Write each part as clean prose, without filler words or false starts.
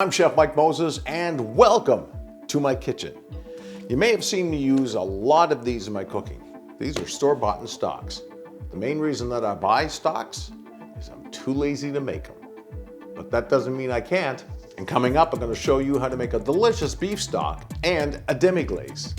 I'm Chef Mike Moses and welcome to my kitchen. You may have seen me use a lot of these in my cooking. These are store-bought in stocks. The main reason that I buy stocks is I'm too lazy to make them. But that doesn't mean I can't. And coming up, I'm going to show you how to make a delicious beef stock and a demi-glace.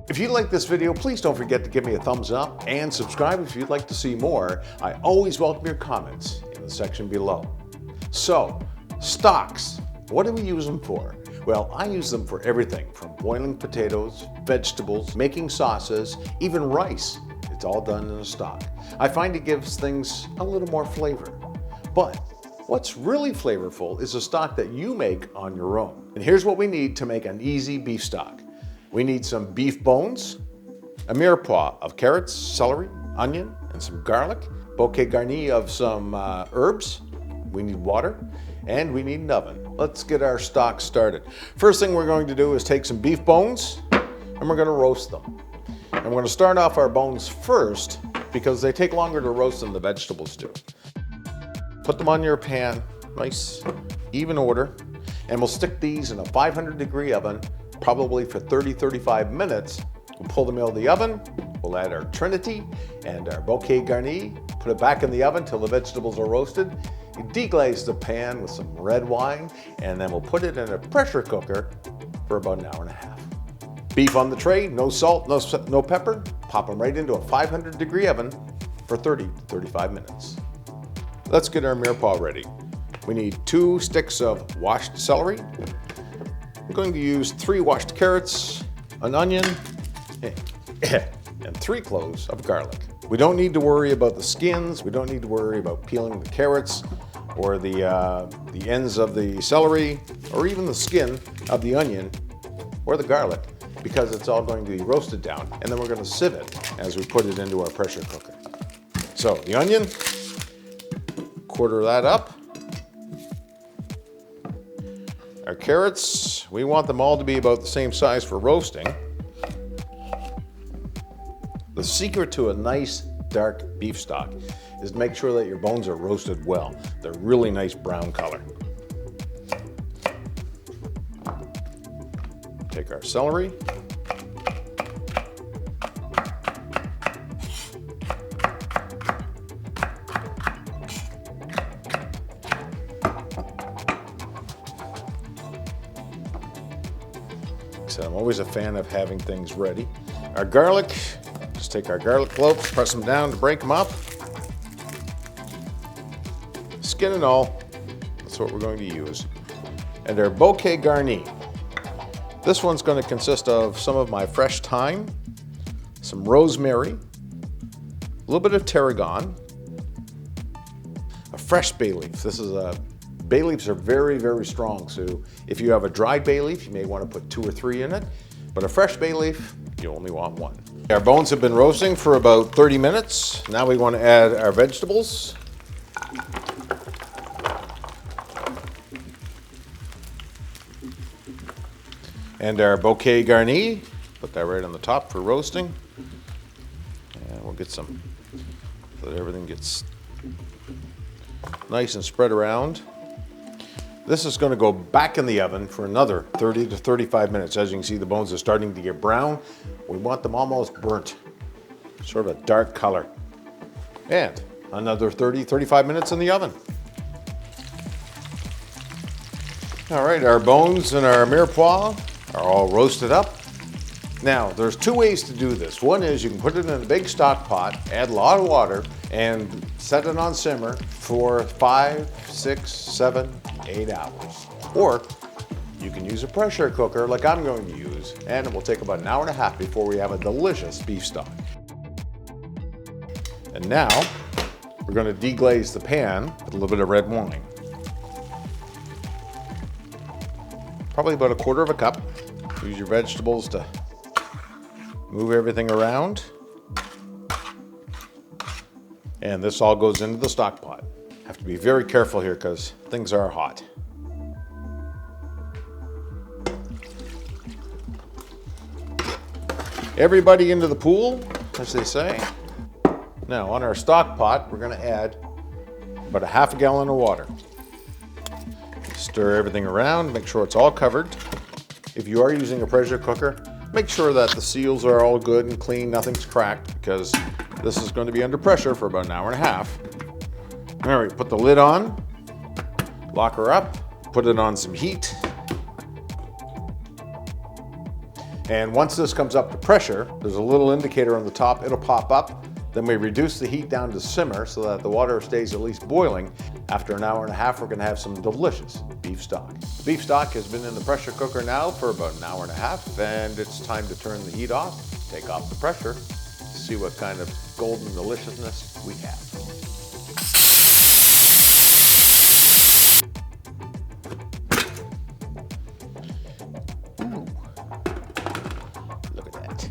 If you like this video, please don't forget to give me a thumbs up and subscribe if you'd like to see more. I always welcome your comments in the section below. So, stocks, what do we use them for? Well, I use them for everything from boiling potatoes, vegetables, making sauces, even rice. It's all done in a stock. I find it gives things a little more flavor. But what's really flavorful is a stock that you make on your own. And here's what we need to make an easy beef stock. We need some beef bones, a mirepoix of carrots, celery, onion, and some garlic, bouquet garni of some herbs. We need water, and we need an oven. Let's get our stock started. First thing we're going to do is take some beef bones, and we're going to roast them. And we're going to start off our bones first because they take longer to roast than the vegetables do. Put them on your pan, nice, even order, and we'll stick these in a 500-degree oven probably for 30-35 minutes. We'll pull them out of the oven, we'll add our trinity and our bouquet garni, put it back in the oven till the vegetables are roasted. You deglaze the pan with some red wine, and then we'll put it in a pressure cooker for about an hour and a half. Beef on the tray, no salt, no pepper, pop them right into a 500-degree oven for 30-35 minutes. Let's get our mirepoix ready. We need 2 sticks of washed celery. I'm going to use 3 washed carrots, an onion, and 3 cloves of garlic. We don't need to worry about the skins. We don't need to worry about peeling the carrots or the ends of the celery or even the skin of the onion or the garlic because it's all going to be roasted down, and then we're going to sieve it as we put it into our pressure cooker. So the onion, quarter that up. Our carrots, we want them all to be about the same size for roasting. The secret to a nice dark beef stock is to make sure that your bones are roasted well. They're really nice brown color. Take our celery. So I'm always a fan of having things ready. Our garlic, just take our garlic cloves, press them down to break them up. Skin and all, that's what we're going to use. And our bouquet garni. This one's going to consist of some of my fresh thyme, some rosemary, a little bit of tarragon, a fresh bay leaf. Bay leaves are very, very strong, so if you have a dried bay leaf, you may want to put 2 or 3 in it, but a fresh bay leaf, you only want 1. Our bones have been roasting for about 30 minutes. Now we want to add our vegetables. And our bouquet garni, put that right on the top for roasting. And we'll get some, so that everything gets nice and spread around. This is going to go back in the oven for another 30 to 35 minutes. As you can see, the bones are starting to get brown. We want them almost burnt, sort of a dark color. And another 30-35 minutes in the oven. All right, our bones and our mirepoix are all roasted up. Now, there's 2 ways to do this. One is you can put it in a big stock pot, add a lot of water, and set it on simmer for 5, 6, 7, 8 hours. Or you can use a pressure cooker like I'm going to use, and it will take about an hour and a half before we have a delicious beef stock. And now, we're going to deglaze the pan with a little bit of red wine. Probably about 1/4 cup. Use your vegetables to move everything around. And this all goes into the stock pot. Have to be very careful here because things are hot. Everybody into the pool, as they say. Now on our stock pot, we're going to add about a half a gallon of water. Stir everything around, make sure it's all covered. If you are using a pressure cooker, make sure that the seals are all good and clean, nothing's cracked, because this is going to be under pressure for about an hour and a half. All right, put the lid on, lock her up, put it on some heat. And once this comes up to pressure, there's a little indicator on the top, it'll pop up. Then we reduce the heat down to simmer so that the water stays at least boiling. After an hour and a half, we're gonna have some delicious beef stock. Beef stock has been in the pressure cooker now for about an hour and a half, and it's time to turn the heat off, take off the pressure, see what kind of golden deliciousness we have. Ooh. Look at that.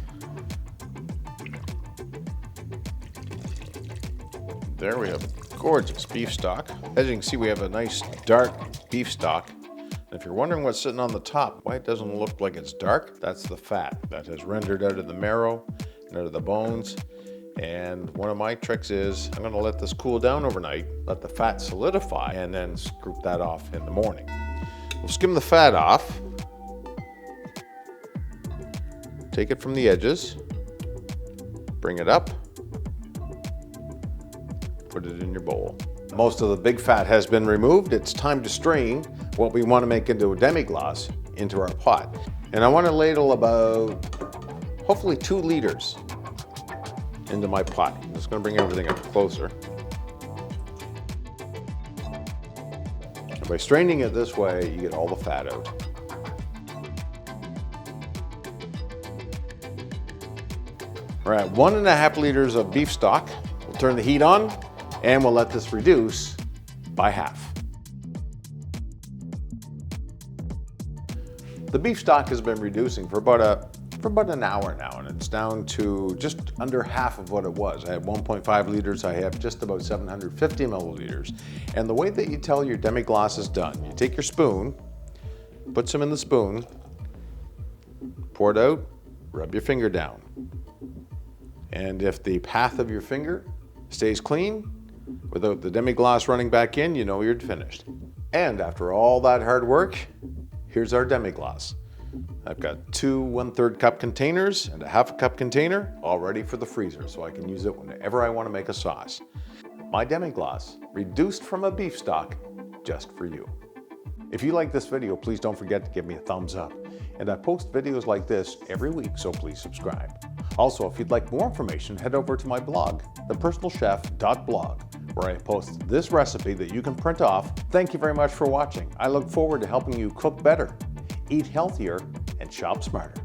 There we have gorgeous beef stock. As you can see, we have a nice dark beef stock. And if you're wondering what's sitting on the top, why it doesn't look like it's dark, that's the fat that has rendered out of the marrow and out of the bones. And one of my tricks is I'm gonna let this cool down overnight, let the fat solidify, and then scoop that off in the morning. We'll skim the fat off, take it from the edges, bring it up, put it in your bowl. Most of the big fat has been removed. It's time to strain what we want to make into a demi-glace into our pot. And I want to ladle about, hopefully 2 liters into my pot. I'm just going to bring everything up closer. And by straining it this way, you get all the fat out. We're at 1.5 liters of beef stock. We'll turn the heat on and we'll let this reduce by half. The beef stock has been reducing for about an hour now, and it's down to just under half of what it was. I had 1.5 liters, I have just about 750 milliliters. And the way that you tell your demi-glace is done, you take your spoon, put some in the spoon, pour it out, rub your finger down. And if the path of your finger stays clean, without the demi-glace running back in, you know you're finished. And after all that hard work, here's our demi-glace. I've got 2 1/3 cup containers and a 1/2 cup container all ready for the freezer so I can use it whenever I want to make a sauce. My demi-glace, reduced from a beef stock, just for you. If you like this video, please don't forget to give me a thumbs up. And I post videos like this every week, so please subscribe. Also, if you'd like more information, head over to my blog, thepersonalchef.blog, where I post this recipe that you can print off. Thank you very much for watching. I look forward to helping you cook better, eat healthier, and shop smarter.